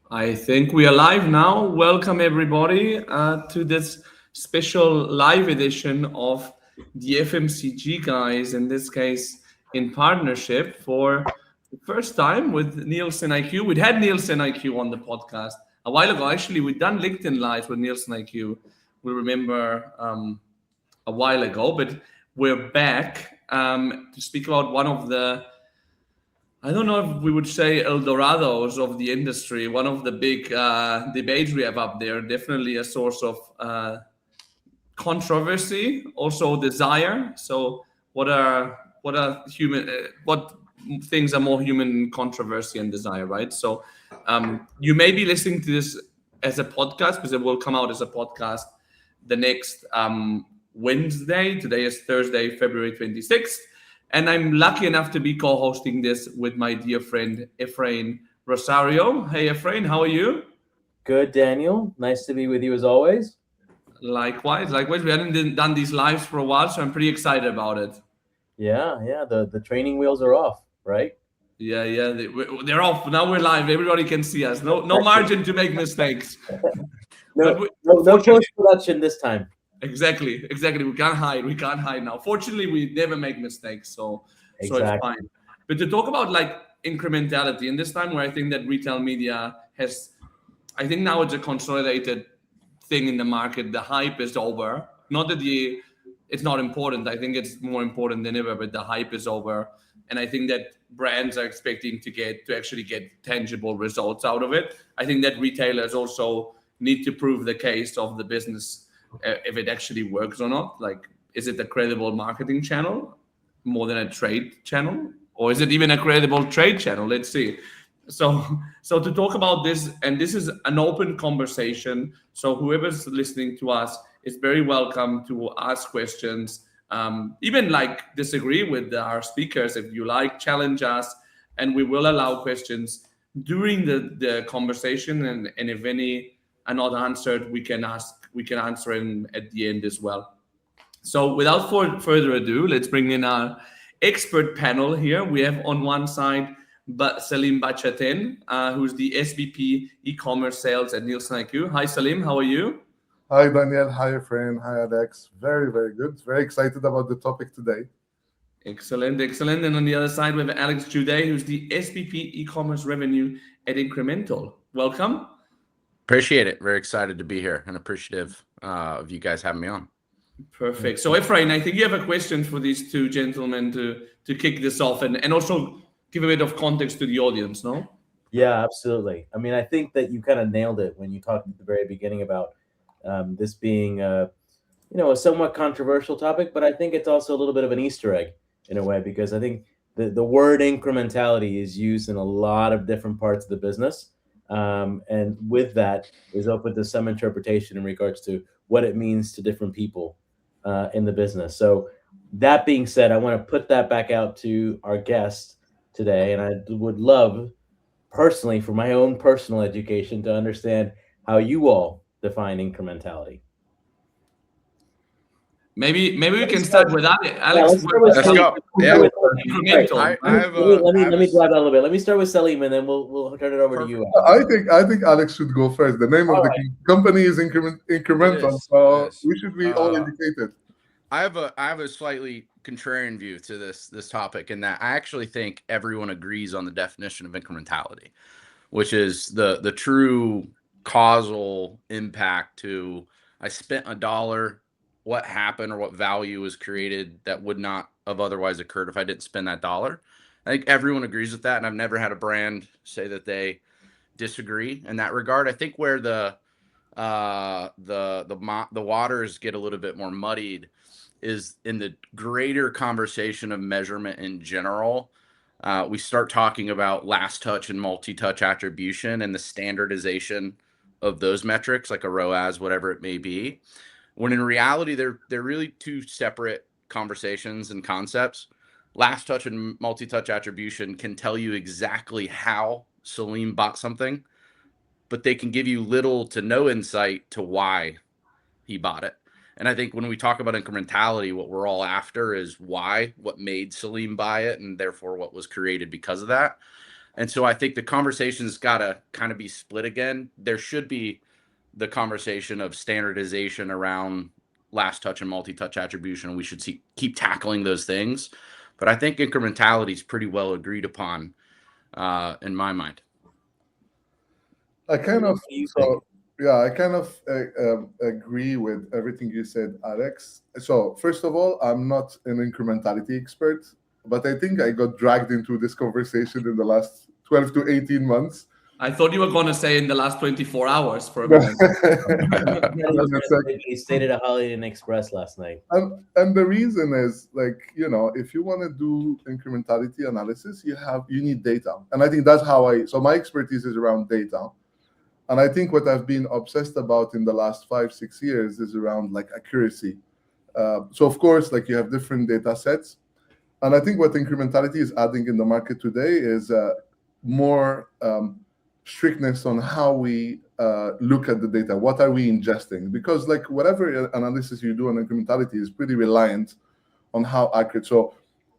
I think we are live now. Welcome, everybody, to this special live edition of the FMCG guys, in this case, in partnership for the first time with NielsenIQ. We'd had NielsenIQ on the podcast a while ago. Actually, we'd done LinkedIn Live with NielsenIQ. We remember a while ago, but we're back to speak about one of the I don't know if we would say El Dorados of the industry, one of the big debates we have up there, definitely a source of controversy, also desire. So, what are what things are more human controversy and desire, right? So, you may be listening to this as a podcast because it will come out as a podcast the next Wednesday. Today is Thursday, February 26th. And I'm lucky enough to be co hosting this with my dear friend, Efrain Rosario. Hey, Efrain, how are you? Good, Daniel. Nice to be with you as always. Likewise, likewise. We hadn't done these lives for a while, so I'm pretty excited about it. Yeah. The training wheels are off, right? Yeah, yeah, they're off. Now we're live. Everybody can see us. No margin to make mistakes. But No, no fortunately, post production this time. exactly. We can't hide. We can't hide now. Fortunately, we never make mistakes, so it's Exactly. fine. But to talk about like incrementality, and this time where I think that retail media has, I think now it's a consolidated thing in the market. The hype is over. Not that it's not important. I think it's more important than ever. But the hype is over, and I think that brands are expecting to actually get tangible results out of it. I think that retailers also need to prove the case of the business if it actually works or not. Like, is it a credible marketing channel more than a trade channel, or is it even a credible trade channel? Let's see. So to talk about this, and this is an open conversation. So whoever's listening to us is very welcome to ask questions, even like disagree with our speakers if you like, challenge us, and we will allow questions during the conversation. And if any are not answered, we can answer them at the end as well. So without further ado, let's bring in our expert panel here. We have on one side Salim Bachetene, who's the SVP e-commerce sales at NielsenIQ. Hi, Salim. How are you? Hi, Daniel. Hi, friend. Hi, Alex. Very, very good. Very excited about the topic today. Excellent, excellent. And on the other side, we have Alex Juday, who's the SVP e-commerce revenue at Incremental. Welcome. Appreciate it. Very excited to be here and appreciative of you guys having me on. Perfect. So, Efrain, I think you have a question for these two gentlemen to kick this off and also give a bit of context to the audience, no? Yeah, absolutely. I mean, I think that you kind of nailed it when you talked at the very beginning about this being a somewhat controversial topic, but I think it's also a little bit of an Easter egg in a way, because I think the word incrementality is used in a lot of different parts of the business. And with that is open to some interpretation in regards to what it means to different people in the business. So that being said, I want to put that back out to our guest today, and I would love personally, for my own personal education, to understand how you all define incrementality. Maybe we can start with Alex. Yeah, let's start with Let's Salim. go. Yeah. Incremental. Let me drive that a little bit. Let me start with Salim, and then we'll turn it over to you. I think Alex should go first. The name of All the right. company is Incremental, It so is. we should be all indicated. I have a slightly contrarian view to this topic, in that I actually think everyone agrees on the definition of incrementality, which is the true causal impact to I spent a dollar, what happened or what value was created that would not have otherwise occurred if I didn't spend that dollar. I think everyone agrees with that, and I've never had a brand say that they disagree in that regard. I think where the waters get a little bit more muddied is in the greater conversation of measurement in general. We start talking about last touch and multi-touch attribution and the standardization of those metrics, like a ROAS, whatever it may be, when in reality they're really two separate conversations and concepts. Last touch and multi-touch attribution can tell you exactly how Salim bought something, but they can give you little to no insight to why he bought it. And I think when we talk about incrementality, what we're all after is why, what made Salim buy it, and therefore what was created because of that. And so I think the conversation's got to kind of be split again. There should be the conversation of standardization around last touch and multi-touch attribution. We should keep tackling those things. But I think incrementality is pretty well agreed upon in my mind. I kind of agree with everything you said, Alex. So first of all, I'm not an incrementality expert, but I think I got dragged into this conversation in the last 12 to 18 months. I thought you were going to say in the last 24 hours for a moment. He stayed at a Holiday Inn Express last night. And the reason is, like, you know, if you want to do incrementality analysis, you need data. And I think that's so my expertise is around data. And I think what I've been obsessed about in the last 5-6 years is around like accuracy. So of course, like, you have different data sets. And I think what incrementality is adding in the market today is more strictness on how we look at the data. What are we ingesting? Because like whatever analysis you do on incrementality is pretty reliant on how accurate. So,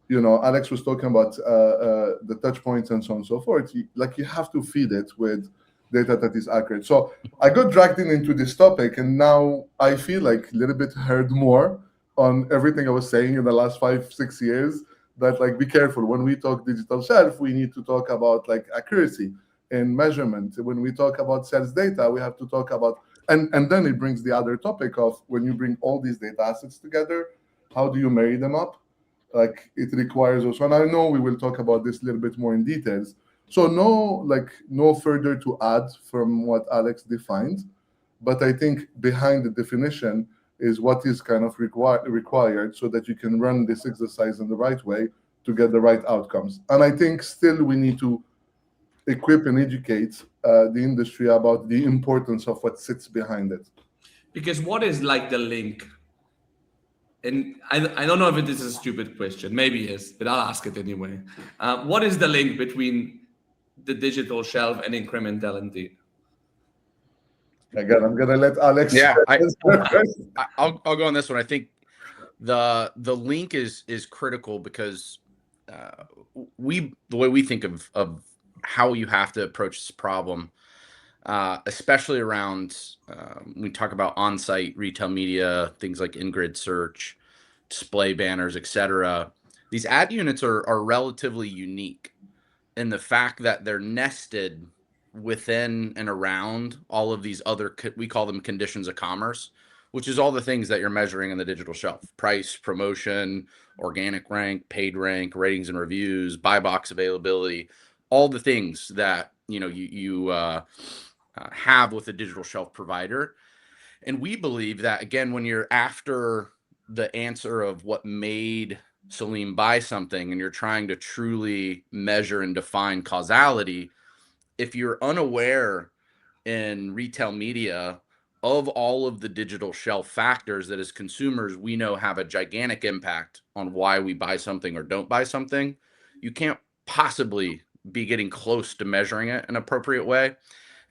you know, Alex was talking about the touch points and so on and so forth. You have to feed it with data that is accurate. So I got dragged into this topic, and now I feel like a little bit heard more on everything I was saying in the last 5-6 years, that like, be careful. When we talk digital shelf, we need to talk about like accuracy and measurement. When we talk about sales data, we have to talk about, and then it brings the other topic of when you bring all these data assets together, how do you marry them up? Like, it requires also, and I know we will talk about this a little bit more in details. So no further to add from what Alex defined, but I think behind the definition is what is kind of required so that you can run this exercise in the right way to get the right outcomes. And I think still we need to equip and educate the industry about the importance of what sits behind it. Because what is like the link? And I don't know if this is a stupid question. Maybe it is, but I'll ask it anyway. What is the link between the digital shelf and incrementality? Again, I'm gonna let Alex. Yeah, I'll go on this one. I think the link is critical because the way we think of how you have to approach this problem, especially around we talk about on-site retail media, things like in-grid search, display banners, etc. These ad units are relatively unique in the fact that they're nested within and around all of these other, we call them conditions of commerce, which is all the things that you're measuring in the digital shelf: price, promotion, organic rank, paid rank, ratings and reviews, buy box availability, all the things that you have with a digital shelf provider. And we believe that, again, when you're after the answer of what made Salim buy something and you're trying to truly measure and define causality, if you're unaware in retail media of all of the digital shelf factors that as consumers we know have a gigantic impact on why we buy something or don't buy something, you can't possibly be getting close to measuring it in an appropriate way.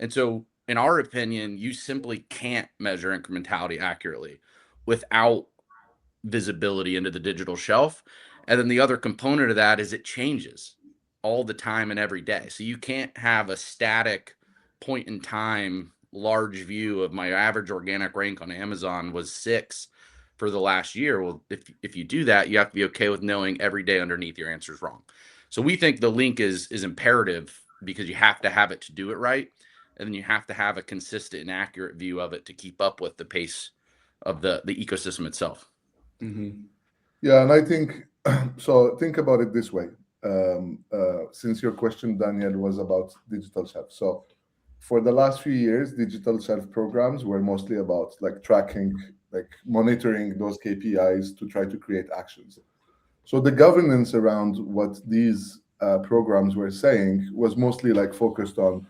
And so in our opinion, you simply can't measure incrementality accurately without visibility into the digital shelf. And then the other component of that is it changes all the time and every day. So you can't have a static point in time large view of my average organic rank on Amazon was 6 for the last year. Well, if you do that, you have to be okay with knowing every day underneath your answer is wrong. So we think the link is imperative because you have to have it to do it right. And then you have to have a consistent and accurate view of it to keep up with the pace of the ecosystem itself. Mm-hmm. Yeah, and I think, so think about it this way. Since your question, Daniel, was about digital shelf. So for the last few years, digital shelf programs were mostly about like tracking, like monitoring those KPIs to try to create actions. So the governance around what these programs were saying was mostly like focused on,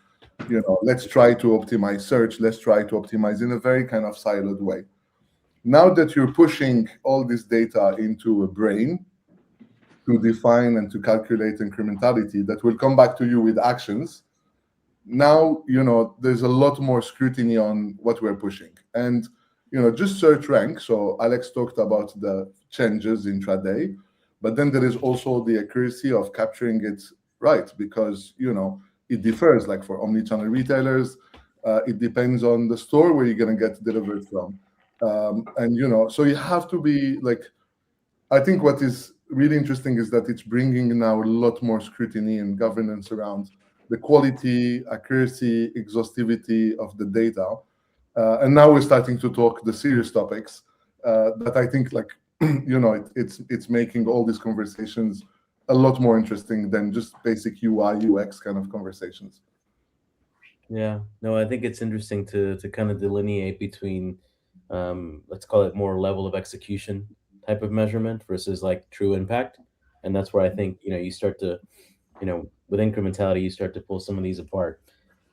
let's try to optimize search, let's try to optimize in a very kind of siloed way. Now that you're pushing all this data into a brain to define and to calculate incrementality that will come back to you with actions, now, there's a lot more scrutiny on what we're pushing. And, just search rank. So Alex talked about the changes intraday, but then there is also the accuracy of capturing it right, because it differs. Like for omnichannel retailers, it depends on the store where you're going to get delivered from, and so you have to be like. I think what is really interesting is that it's bringing now a lot more scrutiny and governance around the quality, accuracy, exhaustivity of the data, and now we're starting to talk the serious topics that I think, like, it's making all these conversations a lot more interesting than just basic UI UX kind of conversations. Yeah, no, I think it's interesting to kind of delineate between, let's call it more level of execution type of measurement versus like true impact. And that's where I think, you start to, with incrementality, you start to pull some of these apart.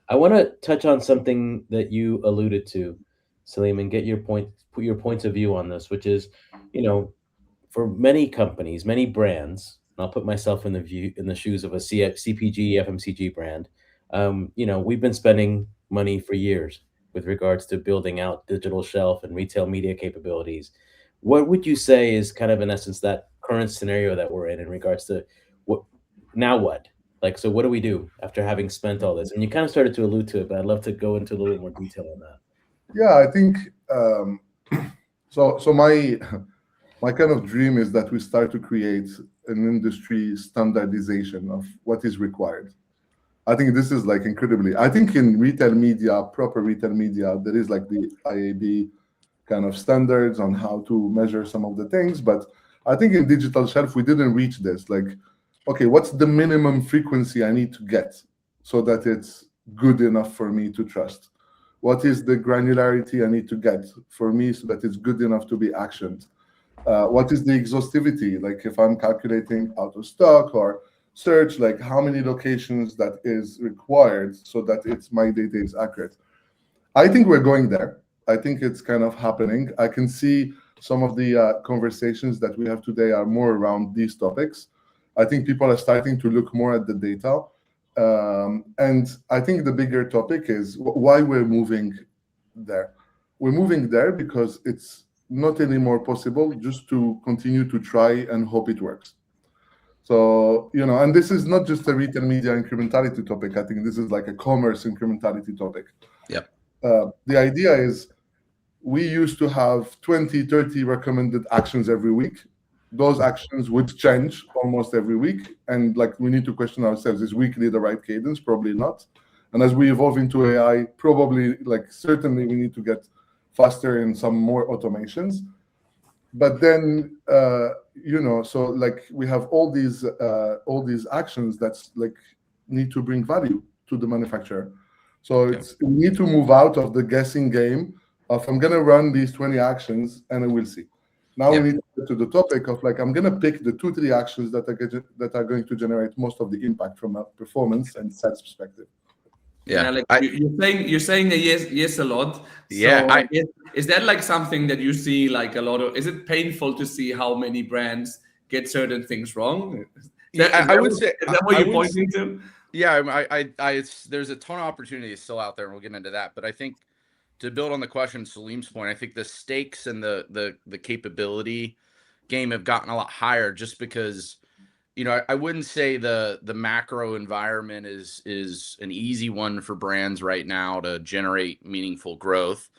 I want to touch on something that you alluded to, Salim, and get put your points of view on this, which is, for many companies, many brands, and I'll put myself in the shoes of a CPG, FMCG brand. We've been spending money for years with regards to building out digital shelf and retail media capabilities. What would you say is kind of in essence that current scenario that we're in regards to what? Like, so what do we do after having spent all this? And you kind of started to allude to it, but I'd love to go into a little more detail on that. Yeah, I think so. My kind of dream is that we start to create an industry standardization of what is required. I think this is like incredibly. I think in retail media, proper retail media, there is like the IAB kind of standards on how to measure some of the things. But I think in digital shelf, we didn't reach this. Like, okay, what's the minimum frequency I need to get so that it's good enough for me to trust? What is the granularity I need to get for me so that it's good enough to be actioned? What is the exhaustivity? Like if I'm calculating out of stock or search, like how many locations that is required so that my data is accurate. I think we're going there. I think it's kind of happening. I can see some of the conversations that we have today are more around these topics. I think people are starting to look more at the data. And I think the bigger topic is why we're moving there. We're moving there because it's not anymore possible just to continue to try and hope it works. So, and this is not just a retail media incrementality topic. I think this is like a commerce incrementality topic. Yep. The idea is we used to have 20, 30 recommended actions every week. Those actions would change almost every week. And like we need to question ourselves, is weekly the right cadence? Probably not. And as we evolve into AI, probably certainly we need to get faster in some more automations. But then, so like we have all these actions that's like need to bring value to the manufacturer. So we need to move out of the guessing game of I'm going to run these 20 actions and I will see. Now we need to get to the topic of like I'm going to pick the 2-3 actions that are going to generate most of the impact from a performance and sales perspective. Yeah, like you're saying a yes a lot. So Yeah, is that like something that you see like a lot of? Is it painful to see how many brands get certain things wrong? I would say is that what you're pointing to? Yeah, there's a ton of opportunities still out there, and we'll get into that. But I think to build on the question, Salim's point, I think the stakes and the capability game have gotten a lot higher just because. I wouldn't say the macro environment is an easy one for brands right now to generate meaningful growth,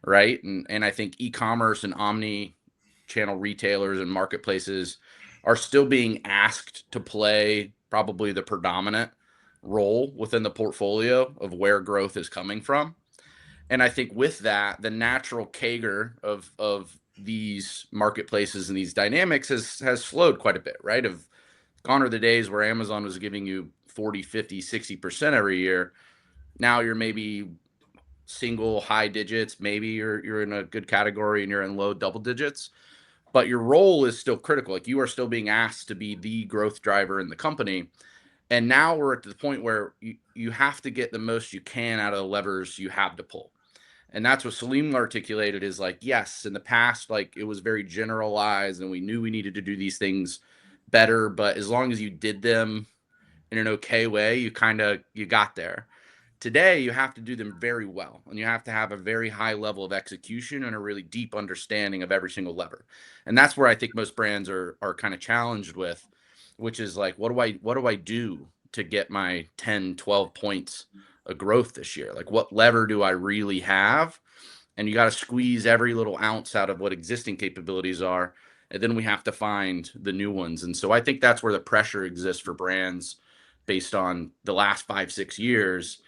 right? And I think e-commerce and omni-channel retailers and marketplaces are still being asked to play probably the predominant role within the portfolio of where growth is coming from. And I think with that, the natural CAGR of these marketplaces and these dynamics has slowed quite a bit, right? Gone are the days where Amazon was giving you 40, 50, 60% every year. Now you're maybe single high digits. Maybe you're in a good category and you're in low double digits, but your role is still critical. Like you are still being asked to be the growth driver in the company. And now we're at the point where you have to get the most you can out of the levers you have to pull. And that's what Salim articulated is like, yes, in the past, like it was very generalized and we knew we needed to do these things better, but as long as you did them in an okay way, you got there. Today, you have to do them very well, and you have to have a very high level of execution and a really deep understanding of every single lever. And that's where I think most brands are kind of challenged with, which is like, what do I do to get my 10, 12 points of growth this year? Like, what lever do I really have? And you got to squeeze every little ounce out of what existing capabilities are. And then we have to find the new ones. And so I think that's where the pressure exists for brands based on the last 5-6 years,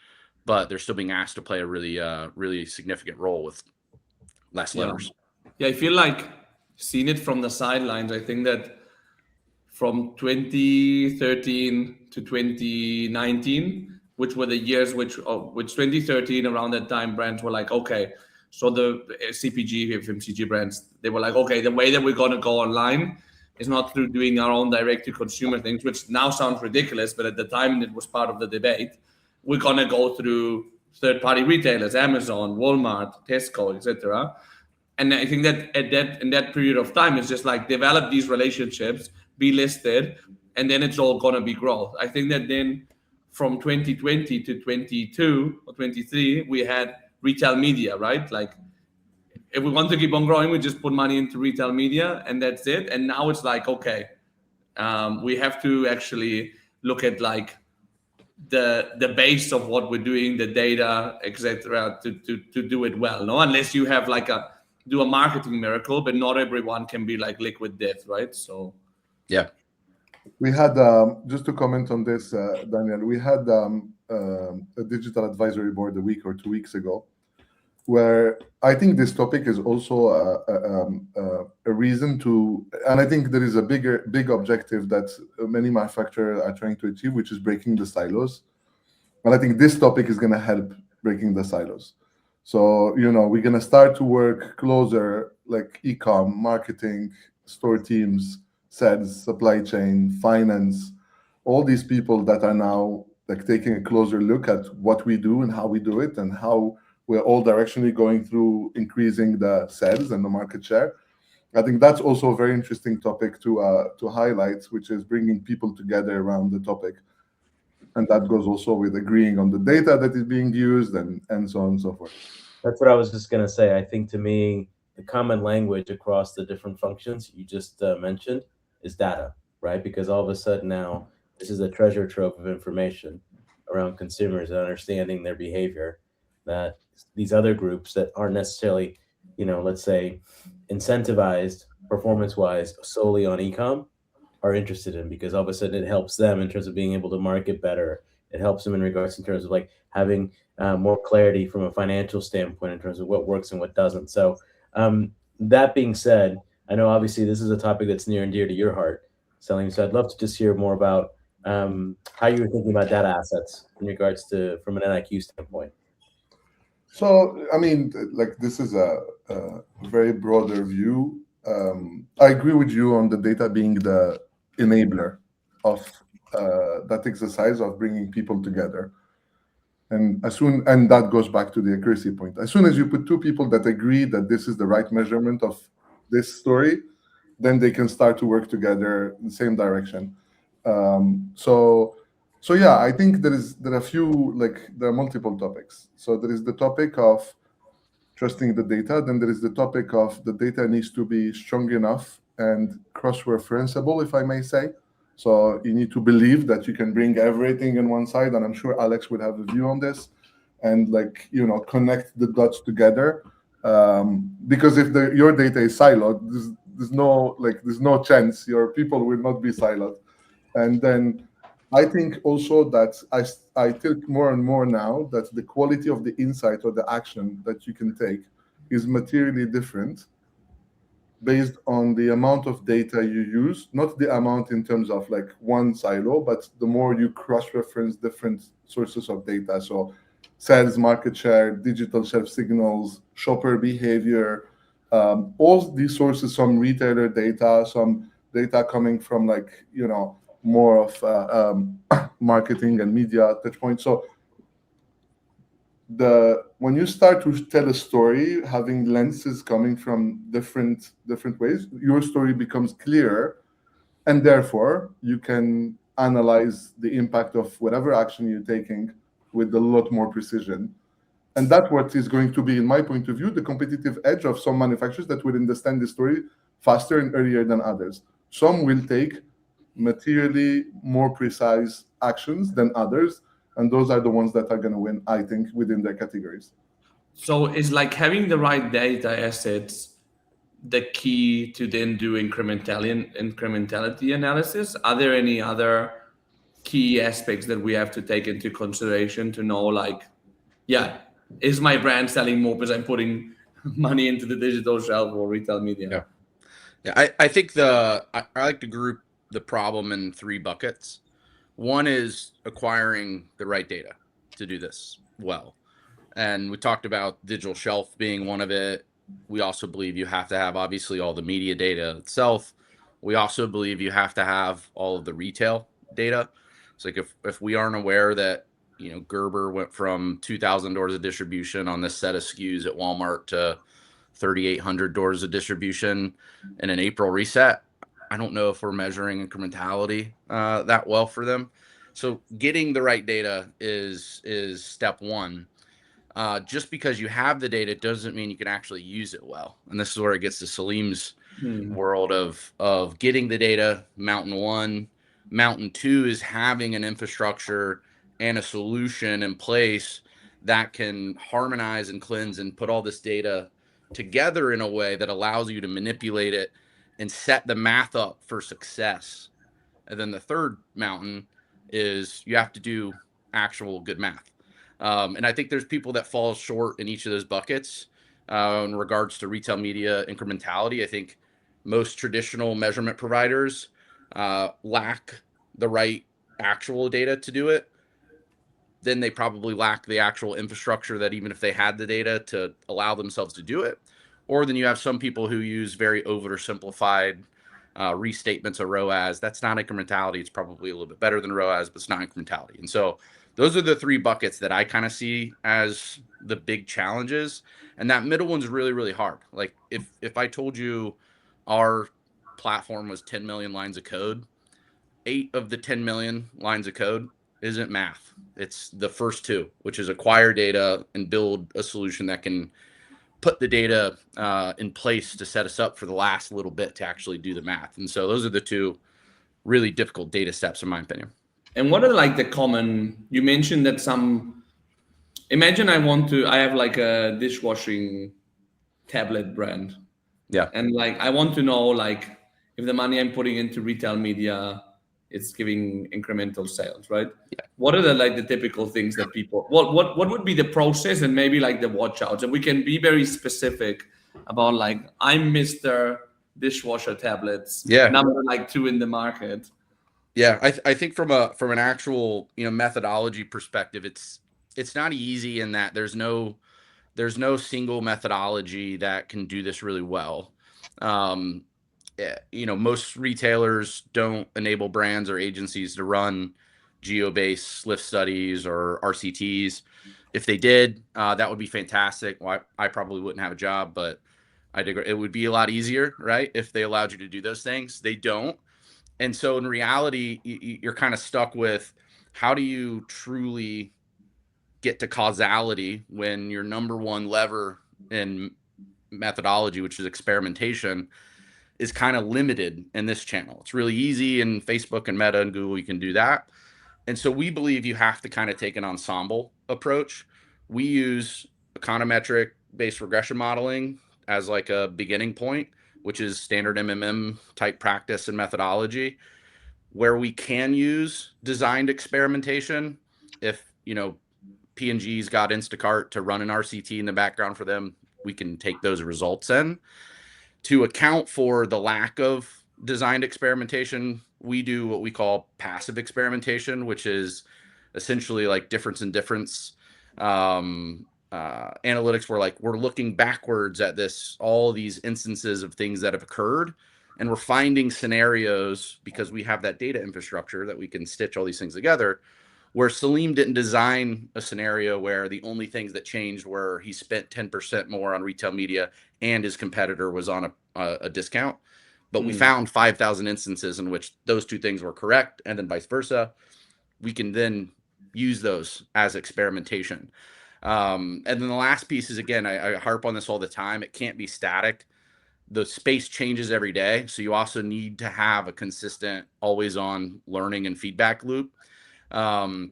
but they're still being asked to play a really significant role with less levers. Yeah, I feel like seeing it from the sidelines, I think that from 2013 to 2019, which were the years which 2013, around that time, brands were like, okay, so the CPG, FMCG brands, they were like, okay, the way that we're going to go online is not through doing our own direct-to-consumer things, which now sounds ridiculous, but at the time it was part of the debate. We're going to go through third-party retailers, Amazon, Walmart, Tesco, etc. And I think that in that period of time, it's just like develop these relationships, be listed, and then it's all going to be growth. I think that then from 2020 to 22 or 23, we had retail media, right? Like, if we want to keep on growing, we just put money into retail media and that's it. And now it's like, okay, we have to actually look at like the base of what we're doing, the data, etc., to do it well. No, unless you have like do a marketing miracle, but not everyone can be like liquid death, right? So yeah, we had just to comment on this, Daniel. We had a digital advisory board a week or 2 weeks ago, where I think this topic is also a reason to, and I think there is a big objective that many manufacturers are trying to achieve, which is breaking the silos. And I think this topic is going to help breaking the silos. So, we're going to start to work closer, like e-com, marketing, store teams, sales, supply chain, finance, all these people that are now like taking a closer look at what we do and how we do it and how we're all directionally going through increasing the sales and the market share. I think that's also a very interesting topic to highlight, which is bringing people together around the topic. And that goes also with agreeing on the data that is being used and so on and so forth. That's what I was just going to say. I think to me, the common language across the different functions you just mentioned is data, right? Because all of a sudden now, this is a treasure trove of information around consumers and understanding their behavior that these other groups that aren't necessarily, let's say, incentivized performance-wise solely on e-com are interested in, because all of a sudden it helps them in terms of being able to market better. It helps them in regards in terms of like having more clarity from a financial standpoint in terms of what works and what doesn't. So that being said, I know obviously this is a topic that's near and dear to your heart, Salim. So I'd love to just hear more about how you were thinking about data assets in regards to from an NIQ standpoint. So, I mean, like this is a very broader view. I agree with you on the data being the enabler of that exercise of bringing people together. And that goes back to the accuracy point. As soon as you put two people that agree that this is the right measurement of this story, then they can start to work together in the same direction. So yeah, I think there are multiple topics. So there is the topic of trusting the data. Then there is the topic of the data needs to be strong enough and cross-referenceable, if I may say. So you need to believe that you can bring everything in one side, and I'm sure Alex would have a view on this, and connect the dots together. Because if your data is siloed, there's no chance your people will not be siloed. And then I think also that I think more and more now that the quality of the insight or the action that you can take is materially different based on the amount of data you use, not the amount in terms of like one silo, but the more you cross-reference different sources of data. So sales, market share, digital shelf signals, shopper behavior, all these sources, some retailer data, some data coming from more of marketing and media touch points. So when you start to tell a story, having lenses coming from different ways, your story becomes clearer, and therefore you can analyze the impact of whatever action you're taking with a lot more precision. And that's what is going to be, in my point of view, the competitive edge of some manufacturers that will understand the story faster and earlier than others. Some will take materially more precise actions than others, and those are the ones that are going to win, I think, within their categories. So it's like having the right data assets the key to then do incrementality analysis. Are there any other key aspects that we have to take into consideration to know, like, yeah, is my brand selling more because I'm putting money into the digital shelf or retail media? Yeah, I think I like to group the problem in 3 buckets. One is acquiring the right data to do this well. And we talked about digital shelf being one of it. We also believe you have to have, obviously, all the media data itself. We also believe you have to have all of the retail data. It's like if we aren't aware that, Gerber went from 2,000 doors of distribution on this set of SKUs at Walmart to 3,800 doors of distribution in an April reset, I don't know if we're measuring incrementality that well for them. So getting the right data is step one. Just because you have the data doesn't mean you can actually use it well. And this is where it gets to Salim's world of getting the data, mountain one. Mountain two is having an infrastructure and a solution in place that can harmonize and cleanse and put all this data together in a way that allows you to manipulate it and set the math up for success. And then the third mountain is you have to do actual good math. And I think there's people that fall short in each of those buckets in regards to retail media incrementality. I think most traditional measurement providers lack the right actual data to do it. Then they probably lack the actual infrastructure that even if they had the data to allow themselves to do it. Or then you have some people who use very oversimplified restatements of ROAS. That's not incrementality. It's probably a little bit better than ROAS, but it's not incrementality. And so those are the 3 buckets that I kind of see as the big challenges. And that middle one's really, really hard. Like if I told you our platform was 10 million lines of code, 8 of the 10 million lines of code isn't math. It's the first 2, which is acquire data and build a solution that can put the data in place to set us up for the last little bit to actually do the math. And so those are the 2 really difficult data steps, in my opinion. And what are like the common, you mentioned that imagine I have like a dishwashing tablet brand. Yeah. And like, I want to know, like, if the money I'm putting into retail media, it's giving incremental sales, right? Yeah. What are the typical things that people, what would be the process and maybe like the watch outs? And we can be very specific about, like, I'm Mr. Dishwasher tablets, number like 2 in the market. Yeah, I think from an actual methodology perspective, it's not easy in that there's no single methodology that can do this really well. Most retailers don't enable brands or agencies to run geo-based lift studies or RCTs. If they did, that would be fantastic. Well, I probably wouldn't have a job, but it would be a lot easier, right? If they allowed you to do those things. They don't. And so in reality, you're kind of stuck with how do you truly get to causality when your number one lever in methodology, which is experimentation, is kind of limited in this channel. It's really easy in Facebook and Meta and Google, you can do that. And so we believe you have to kind of take an ensemble approach. We use econometric based regression modeling as like a beginning point, which is standard MMM type practice and methodology. Where we can use designed experimentation, if P&G's got Instacart to run an RCT in the background for them, we can take those results in. To account for the lack of designed experimentation, we do what we call passive experimentation, which is essentially like difference in difference analytics, where we're looking backwards at all these instances of things that have occurred, and we're finding scenarios because we have that data infrastructure that we can stitch all these things together, where Salim didn't design a scenario where the only things that changed were he spent 10% more on retail media and his competitor was on a discount. But we found 5,000 instances in which those 2 things were correct, and then vice versa. We can then use those as experimentation. And then the last piece is, again, I harp on this all the time. It can't be static. the space changes every day. So you also need to have a consistent, always on learning and feedback loop. And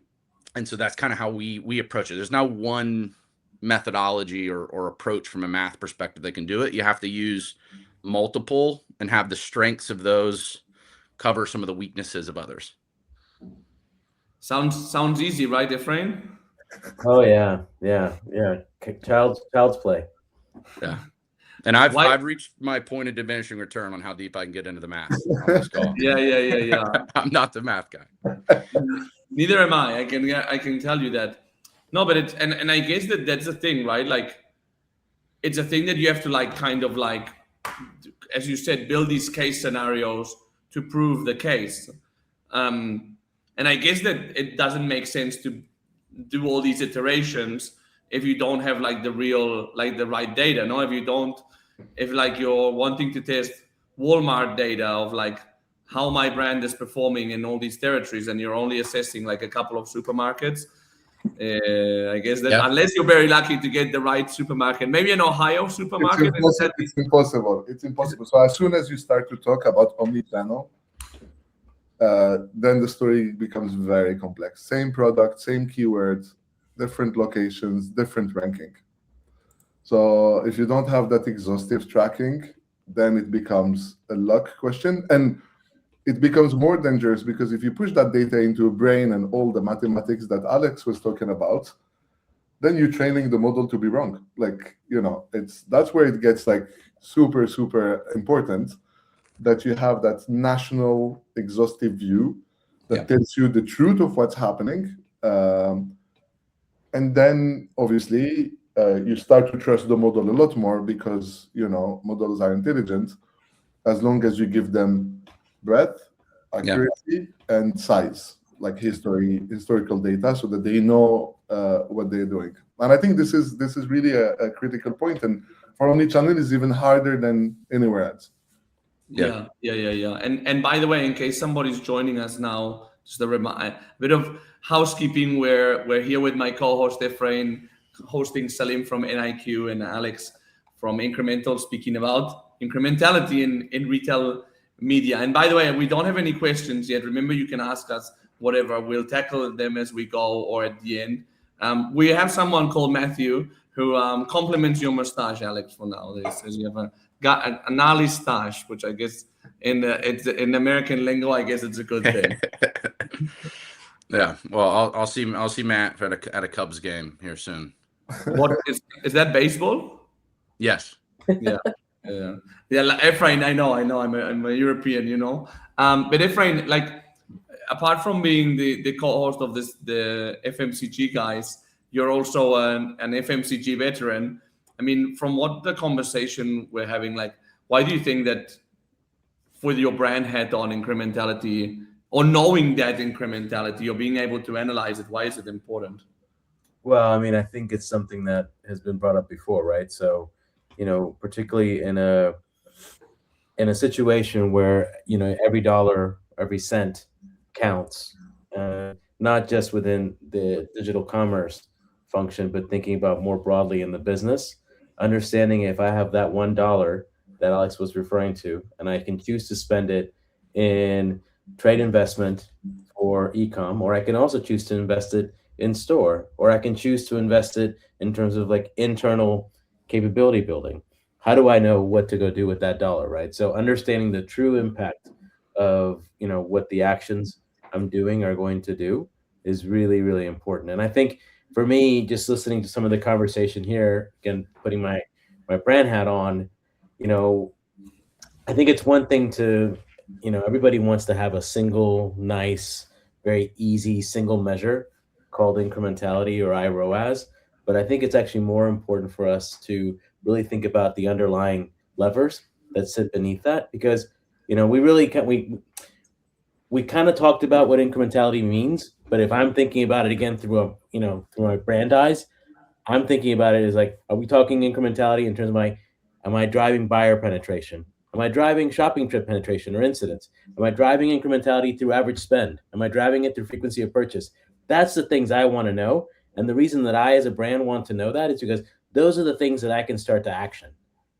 so that's kind of how we approach it. There's not one methodology or approach from a math perspective that can do it. You have to use multiple and have the strengths of those cover some of the weaknesses of others. Sounds easy, right, Ephraim? Oh yeah. Child's play. Yeah. And I've reached my point of diminishing return on how deep I can get into the math on this call. Yeah. I'm not the math guy. Neither am I. I can tell you that. No, but it's and I guess that's the thing, right? Like, it's a thing that you have to like kind of like, as you said, build these case scenarios to prove the case. And I guess that it doesn't make sense to do all these iterations if you don't have like the right data. No, if like you're wanting to test Walmart data of like how my brand is performing in all these territories and you're only assessing like a couple of supermarkets, I guess that unless you're very lucky to get the right supermarket, maybe an Ohio supermarket. It's impossible. So as soon as you start to talk about omni-channel, then the story becomes very complex. Same product, same keywords, different locations, different ranking. So if you don't have that exhaustive tracking, then it becomes a luck question. And it becomes more dangerous because if you push that data into a brain and all the mathematics that Alex was talking about, then you're training the model to be wrong. Like, that's where it gets like super, super important that you have that national exhaustive view that tells you the truth of what's happening. And then obviously you start to trust the model a lot more because, models are intelligent as long as you give them breadth, accuracy, and size, like historical data, so that they know what they're doing. And I think this is really a critical point. And for omnichannel, is even harder than anywhere else. Yeah. And by the way, in case somebody's joining us now, just a bit of housekeeping. We're here with my co-host Ephraim, hosting Salim from NielsenIQ and Alex from Incremental, speaking about incrementality in retail media. And by the way, we don't have any questions yet. Remember, you can ask us whatever. We'll tackle them as we go or at the end. We have someone called Matthew who compliments your mustache, Alex, for now. He says you have a gnarly stash, which I guess in American lingo, I guess it's a good thing. Yeah. Well, I'll see Matt at a Cubs game here soon. What is that, baseball? Yes. Yeah. Ephraim, I know. I'm a European, But Ephraim, like, apart from being the co-host of the FMCG guys, you're also an FMCG veteran. I mean, from what the conversation we're having, like, why do you think that with your brand hat on incrementality, or knowing that incrementality, or being able to analyze it, why is it important? Well, I mean, I think it's something that has been brought up before, right? So, particularly in a situation where, every dollar, every cent counts, not just within the digital commerce function, but thinking about more broadly in the business, understanding if I have that $1 that Alex was referring to, and I can choose to spend it in trade investment or e-com, or I can also choose to invest it in store, or I can choose to invest it in terms of like internal capability building. How do I know what to go do with that dollar, right? So understanding the true impact of, what the actions I'm doing are going to do is really, really important. And I think for me, just listening to some of the conversation here, again, putting my brand hat on, I think it's one thing to, everybody wants to have a single, nice, very easy single measure called incrementality or iROAS. But I think it's actually more important for us to really think about the underlying levers that sit beneath that, because, we really we kind of talked about what incrementality means, but if I'm thinking about it again through through my brand eyes, I'm thinking about it as like, are we talking incrementality in terms of am I driving buyer penetration? Am I driving shopping trip penetration or incidents? Am I driving incrementality through average spend? Am I driving it through frequency of purchase? That's the things I want to know. And the reason that I, as a brand, want to know that is because those are the things that I can start to action,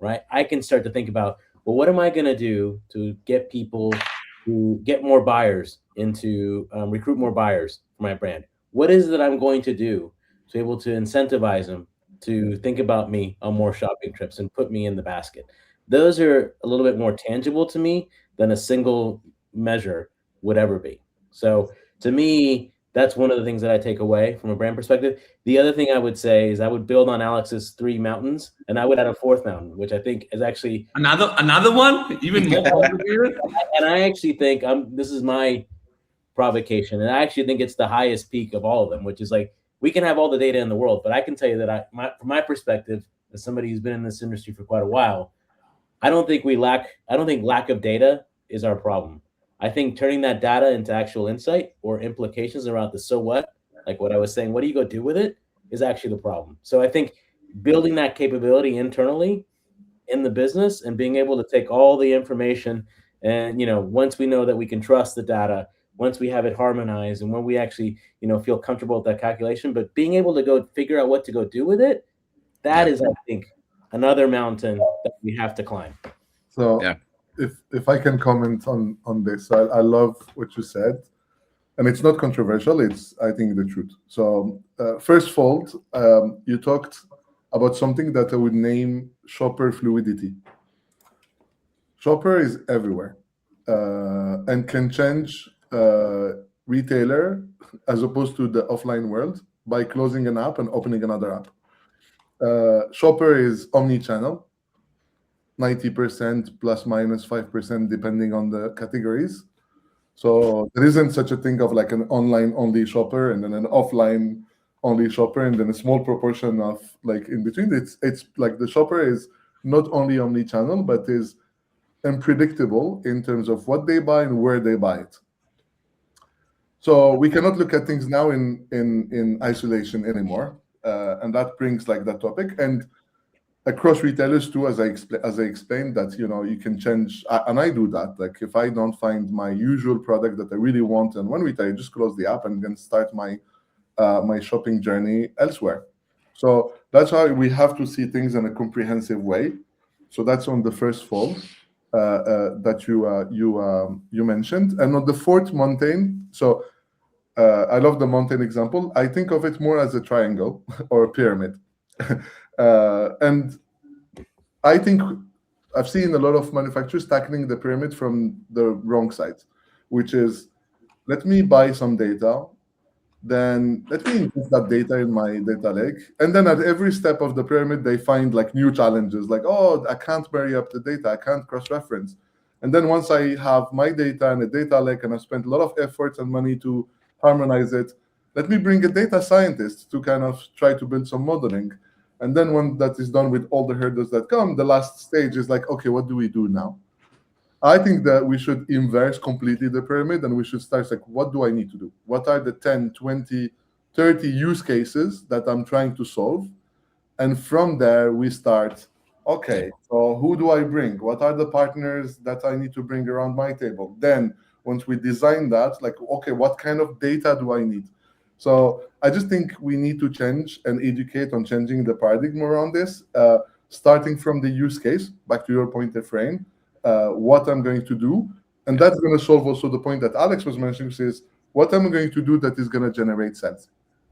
right? I can start to think about, well, what am I going to do to get people to get more buyers into recruit more buyers for my brand? What is it that I'm going to do to be able to incentivize them to think about me on more shopping trips and put me in the basket? Those are a little bit more tangible to me than a single measure would ever be. So to me, that's one of the things that I take away from a brand perspective. The other thing I would say is I would build on Alex's 3 mountains, and I would add a 4th mountain, which I think is actually another one, even more complicated. and I actually think this is my provocation, and I actually think it's the highest peak of all of them, which is like, we can have all the data in the world, but I can tell you that from my perspective, as somebody who's been in this industry for quite a while, I don't think lack of data is our problem. I think turning that data into actual insight or implications around the so what, like what I was saying, what do you go do with it, is actually the problem. So I think building that capability internally in the business and being able to take all the information and, once we know that we can trust the data, once we have it harmonized, and when we actually, feel comfortable with that calculation, but being able to go figure out what to go do with it, that is, I think, another mountain that we have to climb. So if I can comment on this, I love what you said, and it's not controversial. It's, I think, the truth. So first fold, you talked about something that I would name shopper fluidity. Shopper is everywhere and can change retailer as opposed to the offline world by closing an app and opening another app. Shopper is omni-channel, 90% plus minus 5% depending on the categories. So there isn't such a thing of like an online only shopper and then an offline only shopper and then a small proportion of like in between. It's like the shopper is not only omni-channel but is unpredictable in terms of what they buy and where they buy it. So we cannot look at things now in isolation anymore. And that brings like that topic, and across retailers too, as I explained that, you can change, and I do that. Like if I don't find my usual product that I really want in one retailer, I just close the app and then start my my shopping journey elsewhere. So that's how we have to see things in a comprehensive way. So that's on the first fold that you mentioned, and on the 4th mountain. So I love the mountain example. I think of it more as a triangle or a pyramid. And I think I've seen a lot of manufacturers tackling the pyramid from the wrong side, which is, let me buy some data, then let me ingest that data in my data lake. And then at every step of the pyramid, they find like new challenges, like, oh, I can't marry up the data, I can't cross-reference. And then once I have my data in a data lake and I've spent a lot of effort and money to harmonize it, let me bring a data scientist to kind of try to build some modeling. And then when that is done with all the hurdles that come, the last stage is like, okay, what do we do now? I think that we should inverse completely the pyramid and we should start like, what do I need to do? What are the 10, 20, 30 use cases that I'm trying to solve? And from there, we start, okay, so who do I bring? What are the partners that I need to bring around my table? Then once we design that, like, okay, what kind of data do I need? So I just think we need to change and educate on changing the paradigm around this, starting from the use case, back to your point, Efrain, what I'm going to do. And that's going to solve also the point that Alex was mentioning, which is what I'm going to do that is going to generate sense.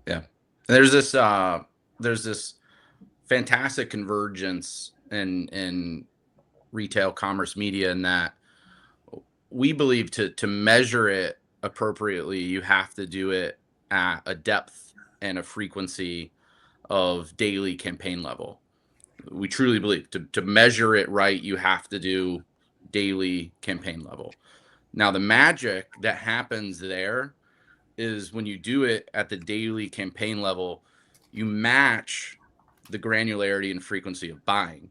Yeah. There's this fantastic convergence in retail commerce media in that we believe to measure it appropriately, you have to do it at a depth and a frequency of daily campaign level. We truly believe to measure it right, you have to do daily campaign level. Now, the magic that happens there is when you do it at the daily campaign level, you match the granularity and frequency of buying.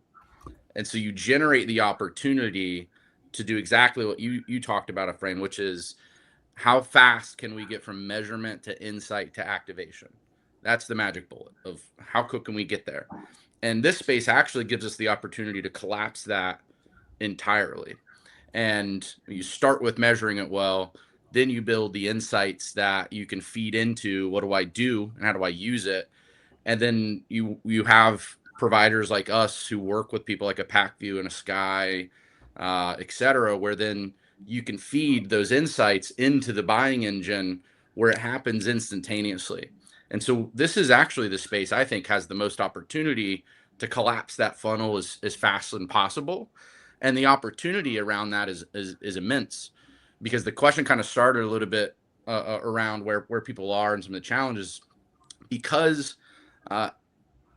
And so you generate the opportunity to do exactly what you talked about, Efrain, which is how fast can we get from measurement to insight to activation? That's the magic bullet of how quick can we get there. And this space actually gives us the opportunity to collapse that entirely. And you start with measuring it well, then you build the insights that you can feed into what do I do and how do I use it. And then you have providers like us who work with people like a PackView and a Sky, et cetera, where then you can feed those insights into the buying engine where it happens instantaneously. And so this is actually the space I think has the most opportunity to collapse that funnel as fast as possible. And the opportunity around that is immense, because the question kind of started a little bit around where people are and some of the challenges, because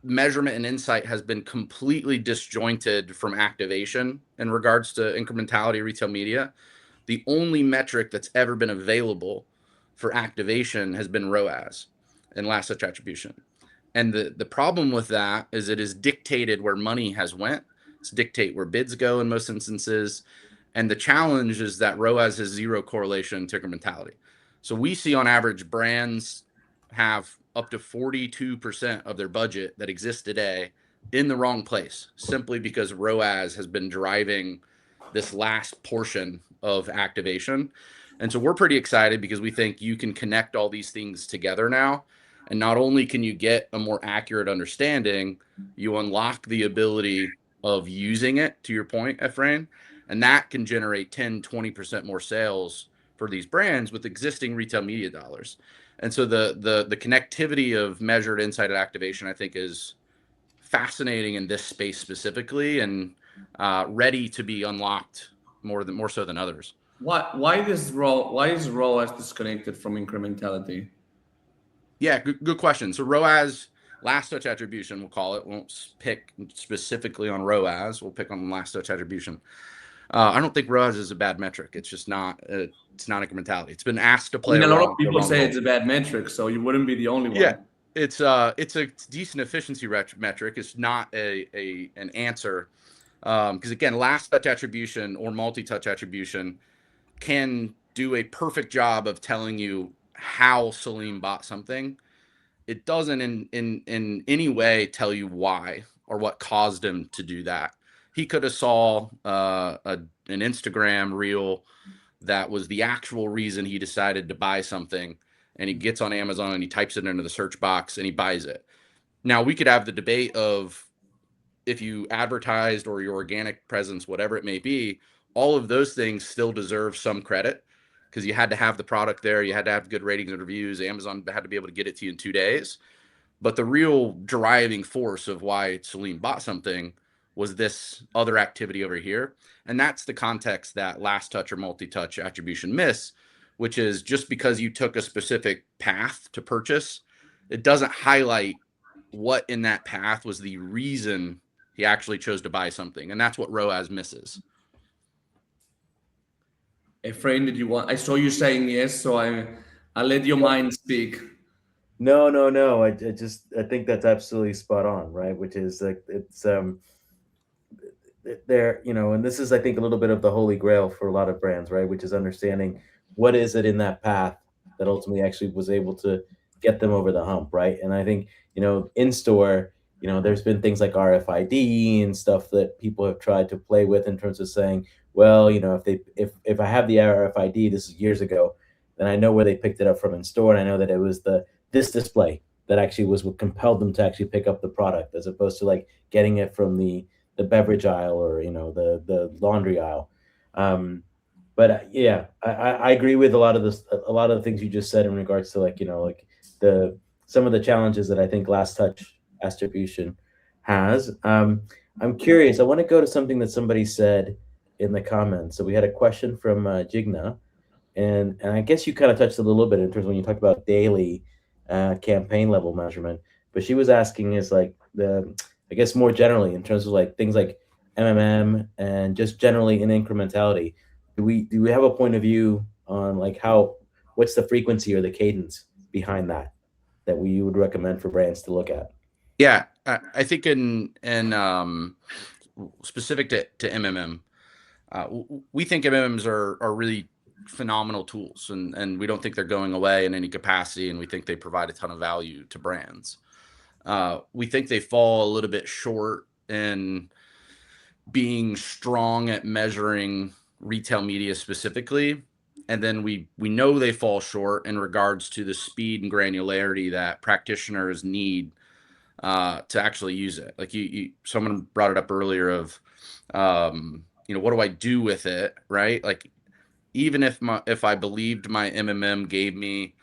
measurement and insight has been completely disjointed from activation in regards to incrementality retail media. The only metric that's ever been available for activation has been ROAS and last touch attribution. And the problem with that is it is dictated where money has went. It's dictate where bids go in most instances. And the challenge is that ROAS has zero correlation to incrementality. So we see on average brands have up to 42% of their budget that exists today in the wrong place, simply because ROAS has been driving this last portion of activation. And so we're pretty excited because we think you can connect all these things together now. And not only can you get a more accurate understanding, you unlock the ability of using it, to your point, Ephraim, and that can generate 10, 20% more sales for these brands with existing retail media dollars. And so the connectivity of measured insight and activation, I think, is fascinating in this space specifically, and ready to be unlocked more so than others. Why is ROAS disconnected from incrementality? Yeah, good question. So ROAS, last touch attribution, we'll call it. We won't pick specifically on ROAS. We'll pick on last touch attribution. I don't think ROAS is a bad metric. It's just not. It's not incrementality. It's been asked to play. I mean, a lot of people say it's a bad metric, so you wouldn't be the only one. Yeah, it's a decent efficiency metric. It's not an answer, because again, last touch attribution or multi-touch attribution can do a perfect job of telling you how Salim bought something. It doesn't in any way tell you why or what caused him to do that. He could have saw an Instagram reel that was the actual reason he decided to buy something, and he gets on Amazon and he types it into the search box and he buys it. Now we could have the debate of if you advertised or your organic presence, whatever it may be, all of those things still deserve some credit, because you had to have the product there. You had to have good ratings and reviews. Amazon had to be able to get it to you in 2 days. But the real driving force of why Salim bought something was this other activity over here. And that's the context that last touch or multi-touch attribution miss, which is just because you took a specific path to purchase, it doesn't highlight what in that path was the reason he actually chose to buy something. And that's what ROAS misses. Ephraim, did you want? I saw you saying yes, so I'll let your mind speak. No. I think that's absolutely spot on, right? Which is like it's there, and this is, I think, a little bit of the holy grail for a lot of brands, right? Which is understanding what is it in that path that ultimately actually was able to get them over the hump, right? And I think, in store, there's been things like RFID and stuff that people have tried to play with in terms of saying, well, if I have the RFID, this is years ago, then I know where they picked it up from in store, and I know that it was this display that actually was what compelled them to actually pick up the product, as opposed to like getting it from the beverage aisle or the laundry aisle. But yeah, I agree with a lot of the things you just said in regards to some of the challenges that I think last touch attribution has. I'm curious. I want to go to something that somebody said in the comments. So we had a question from Jigna, and I guess you kind of touched a little bit in terms of when you talked about daily campaign level measurement. But she was asking is I guess more generally in terms of like things like MMM and just generally in incrementality. Do we have a point of view on like what's the frequency or the cadence behind that we would recommend for brands to look at? Yeah, I think in specific to MMM, we think MMMs are really phenomenal tools, and we don't think they're going away in any capacity, and we think they provide a ton of value to brands. We think they fall a little bit short in being strong at measuring retail media specifically. And then we know they fall short in regards to the speed and granularity that practitioners need to actually use it. Like someone brought it up earlier of, what do I do with it, right? Like, even if I believed my MMM gave me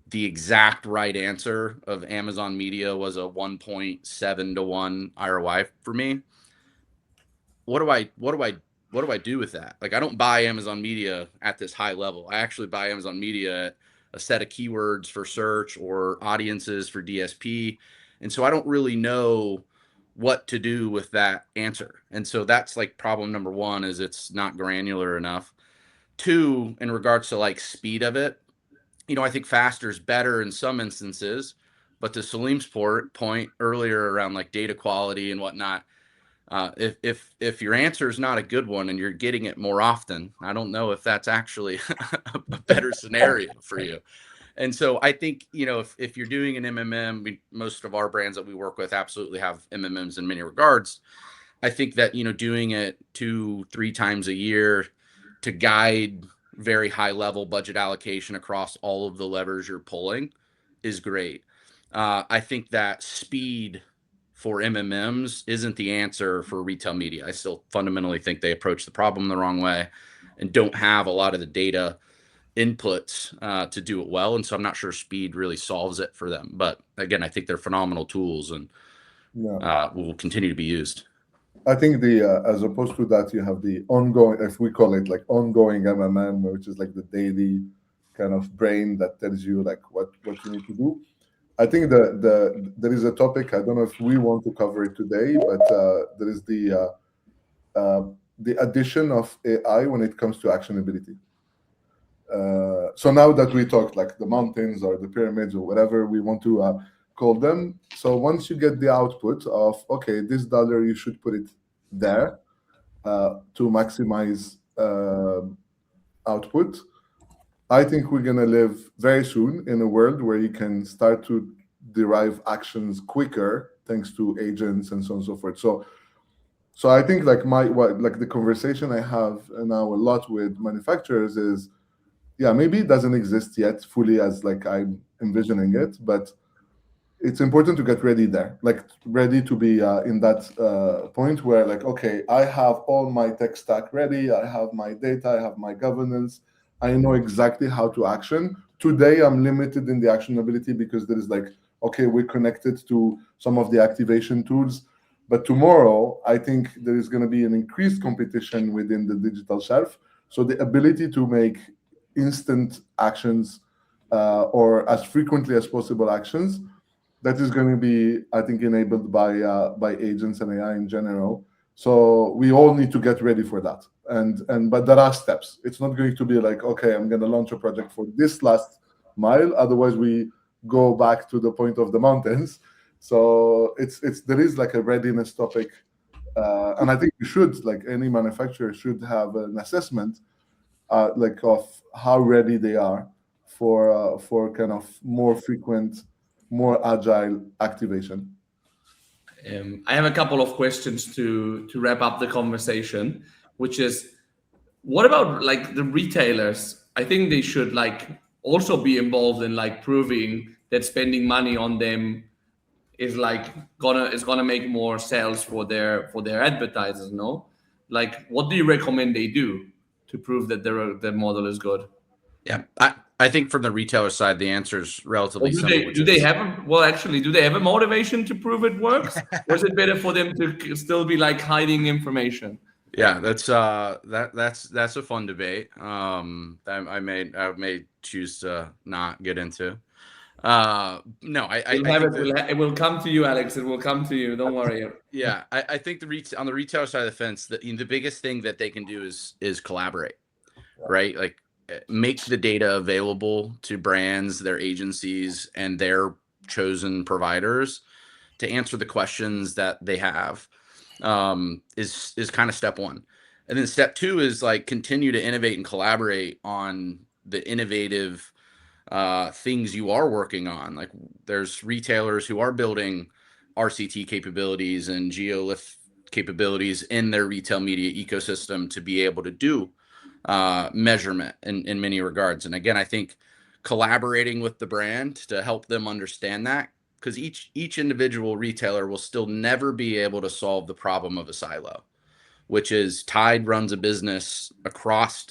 the exact right answer of Amazon Media was a 1.7 to 1 ROI for me, what do I do with that? Like, I don't buy Amazon Media at this high level. I actually buy Amazon Media at a set of keywords for search or audiences for DSP. And so I don't really know what to do with that answer. And so that's like problem number one, is it's not granular enough. Two, in regards to like speed of it, I think faster is better in some instances, but to Salim's point earlier around like data quality and whatnot, if your answer is not a good one and you're getting it more often, I don't know if that's actually a better scenario for you. And so I think, if you're doing an MMM, most of our brands that we work with absolutely have MMMs in many regards. I think that, doing it 2-3 times a year to guide very high level budget allocation across all of the levers you're pulling is great. I think that speed for MMMs isn't the answer for retail media. I still fundamentally think they approach the problem the wrong way and don't have a lot of the data inputs to do it well. And so I'm not sure speed really solves it for them. But again, I think they're phenomenal tools and will continue to be used. I think as opposed to that, you have the ongoing, if we call it like ongoing MMM, which is like the daily kind of brain that tells you like what you need to do. I think there is a topic, I don't know if we want to cover it today, but there is the addition of AI when it comes to actionability. So now that we talked like the mountains or the pyramids or whatever we want to call them, so once you get the output of, okay, this dollar, you should put it there to maximize output, I think we're going to live very soon in a world where you can start to derive actions quicker thanks to agents and so on and so forth. So I think like the conversation I have now a lot with manufacturers is, yeah, maybe it doesn't exist yet fully as like I'm envisioning it, but it's important to get ready there, like ready to be in that point where like, okay, I have all my tech stack ready, I have my data, I have my governance, I know exactly how to action. Today, I'm limited in the actionability because there is like, okay, we're connected to some of the activation tools, but tomorrow, I think there is going to be an increased competition within the digital shelf. So the ability to make instant actions or as frequently as possible actions, that is going to be, I think, enabled by agents and AI in general. So we all need to get ready for that. But there are steps. It's not going to be like, okay, I'm going to launch a project for this last mile. Otherwise, we go back to the point of the mountains. So there is like a readiness topic, and I think you should, like any manufacturer, should have an assessment, like of how ready they are for kind of more frequent, more agile activation. I have a couple of questions to wrap up the conversation, which is, what about like the retailers? I think they should like also be involved in like proving that spending money on them is gonna make more sales for their advertisers. No, like what do you recommend they do to prove that their model is good? Yeah, I think from the retailer side, the answer is relatively simple. Do they have a motivation to prove it works, or is it better for them to still be like hiding information? Yeah, that's a fun debate. I may choose to not get into. No, It will come to you, Alex. It will come to you. Don't worry. Yeah, I think on the retailer side of the fence, the biggest thing that they can do is collaborate, right? Like make the data available to brands, their agencies, and their chosen providers to answer the questions that they have. Is kind of step one. And then step two is like continue to innovate and collaborate on the innovative things you are working on. Like there's retailers who are building RCT capabilities and geolift capabilities in their retail media ecosystem to be able to do measurement in many regards. And again, I think collaborating with the brand to help them understand that because each individual retailer will still never be able to solve the problem of a silo, which is Tide runs a business across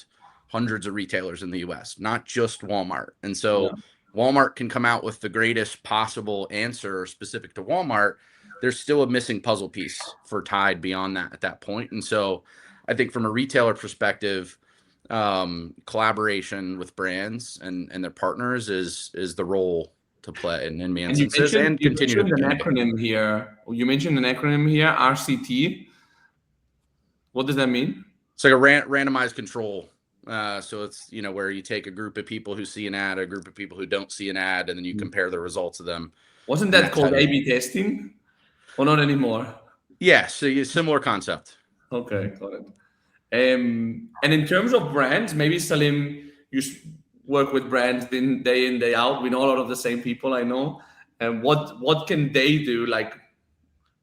hundreds of retailers in the US, not just Walmart. And so Walmart can come out with the greatest possible answer specific to Walmart. There's still a missing puzzle piece for Tide beyond that at that point. And so I think from a retailer perspective, collaboration with brands and their partners is the role to play in many instances, and continue to an acronym here. You mentioned an acronym here, RCT. What does that mean? It's like a randomized control. So it's, where you take a group of people who see an ad, a group of people who don't see an ad, and then you compare the results of them. Wasn't that called A/B testing? Or not anymore? Yeah, so similar concept. Okay, got it. And in terms of brands, maybe Salim, you work with brands day in, day out. We know a lot of the same people, I know. And what can they do?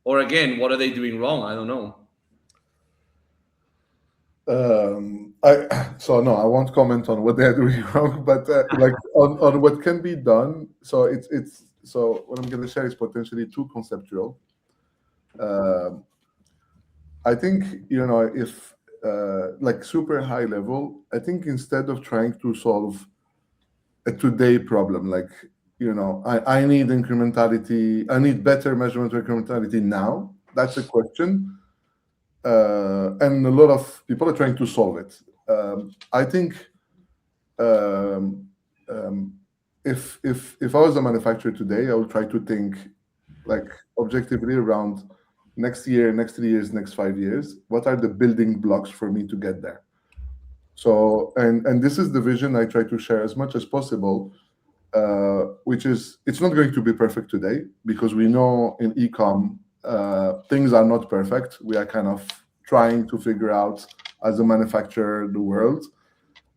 Or again, what are they doing wrong? I don't know. I won't comment on what they're doing wrong, but on what can be done. So so what I'm going to share is potentially too conceptual. I think if super high level, I think instead of trying to solve a today problem, I need incrementality, I need better measurement of incrementality now. That's a question. And a lot of people are trying to solve it. I think if I was a manufacturer today, I would try to think objectively around next year, next 3 years, next 5 years. What are the building blocks for me to get there? So, and this is the vision I try to share as much as possible, which is it's not going to be perfect today, because we know in e-com, things are not perfect. We are kind of trying to figure out as a manufacturer the world.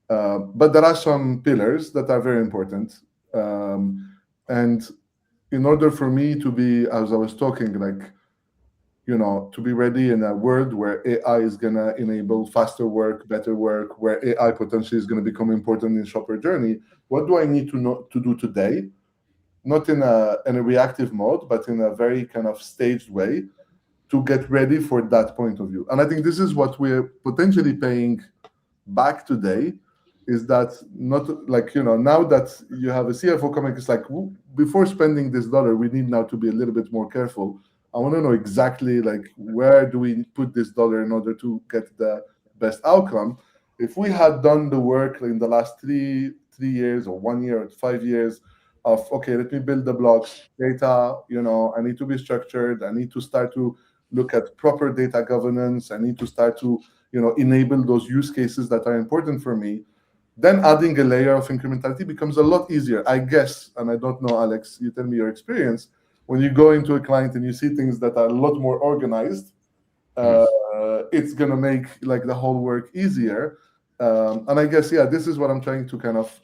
But there are some pillars that are very important. And in order for me to be, as I was talking, to be ready in a world where AI is going to enable faster work, better work, where AI potentially is going to become important in shopper journey, what do I need to do today? Not in a reactive mode, but in a very kind of staged way to get ready for that point of view. And I think this is what we're potentially paying back today, is that not now that you have a CFO coming, it's before spending this dollar, we need now to be a little bit more careful. I want to know exactly where do we put this dollar in order to get the best outcome. If we had done the work in the last three years or 1 year or 5 years of, okay, let me build the blocks, data, I need to be structured. I need to start to look at proper data governance. I need to start to, enable those use cases that are important for me. Then adding a layer of incrementality becomes a lot easier, I guess. And I don't know, Alex, you tell me your experience. When you go into a client and you see things that are a lot more organized, it's going to make the whole work easier. And I guess, this is what I'm trying to kind of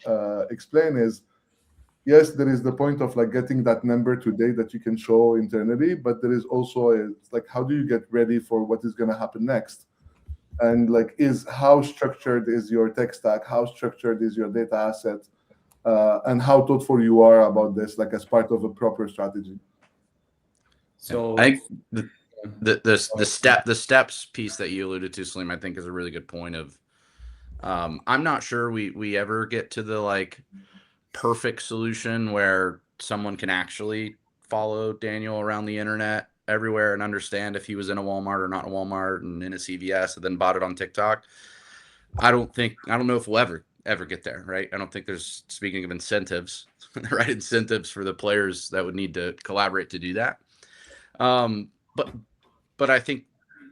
explain is, yes, there is the point of getting that number today that you can show internally, but there is also how do you get ready for what is going to happen next? And how structured is your tech stack? How structured is your data asset? And how thoughtful you are about this, as part of a proper strategy. So I think the steps piece that you alluded to, Salim, I think is a really good point of, I'm not sure we ever get to the perfect solution where someone can actually follow Daniel around the internet everywhere and understand if he was in a Walmart or not in a Walmart and in a CVS and then bought it on TikTok. I don't know if we'll ever get there, right? I don't think there's, speaking of incentives, the right incentives for the players that would need to collaborate to do that. But I think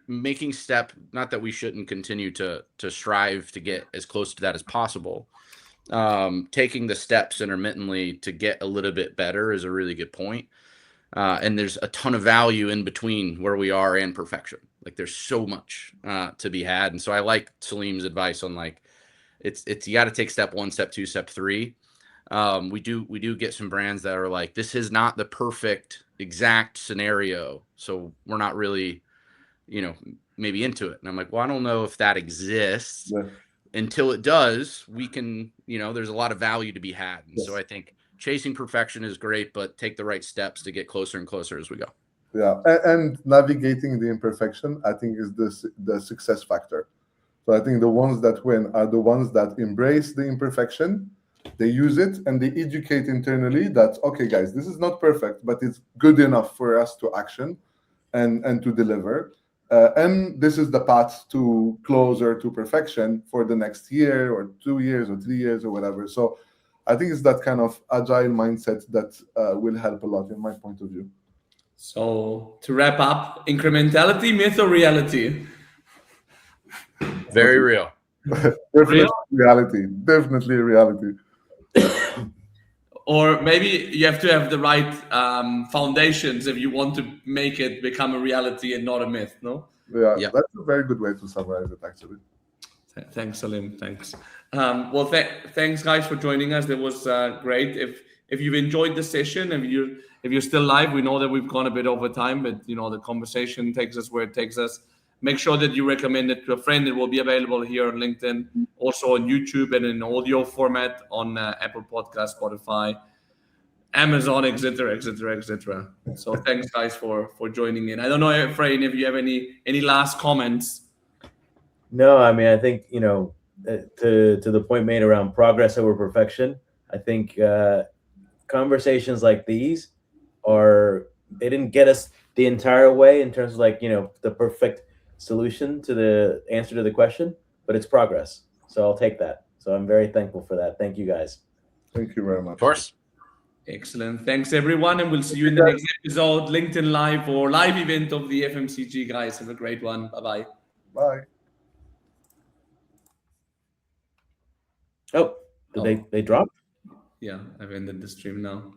making step, not that we shouldn't continue to strive to get as close to that as possible. Taking the steps intermittently to get a little bit better is a really good point. And there's a ton of value in between where we are and perfection. There's so much to be had. And so I like Salim's advice on it's you got to take step 1, step 2, step 3. We do get some brands that are this is not the perfect exact scenario, so we're not really, maybe into it. And I'm well, I don't know if that exists. Yeah. Until it does, we can, there's a lot of value to be had. And yes. So I think chasing perfection is great, but take the right steps to get closer and closer as we go. Yeah, and navigating the imperfection, I think, is the success factor. So I think the ones that win are the ones that embrace the imperfection, they use it, and they educate internally that, okay, guys, this is not perfect, but it's good enough for us to action and to deliver. And this is the path to closer to perfection for the next year or 2 years or 3 years or whatever. So I think it's that kind of agile mindset that will help a lot in my point of view. So to wrap up, incrementality, myth or reality? Very real. Definitely reality. Definitely reality. Or maybe you have to have the right foundations if you want to make it become a reality and not a myth, no? Yeah, Yeah. that's a very good way to summarize it, actually. Thanks, Salim. Thanks. Well, thanks, guys, for joining us. That was great. If you've enjoyed the session, if you're still live, we know that we've gone a bit over time, but the conversation takes us where it takes us. Make sure that you recommend it to a friend. It will be available here on LinkedIn, also on YouTube and in audio format on Apple Podcast, Spotify, Amazon, etc., etc., etc. So thanks, guys, for joining in. I don't know, Efrain, if you have any last comments. No, I mean, I think, to the point made around progress over perfection, I think conversations like these they didn't get us the entire way in terms of the perfect solution to the answer to the question, but it's progress. So I'll take that. So I'm very thankful for that. Thank you, guys. Thank you very much. Of course. Excellent. Thanks, everyone. And we'll see you in the next episode, LinkedIn Live or live event of the FMCG, guys. Have a great one. Bye-bye. Bye. Oh, did they drop? Yeah, I've ended the stream now.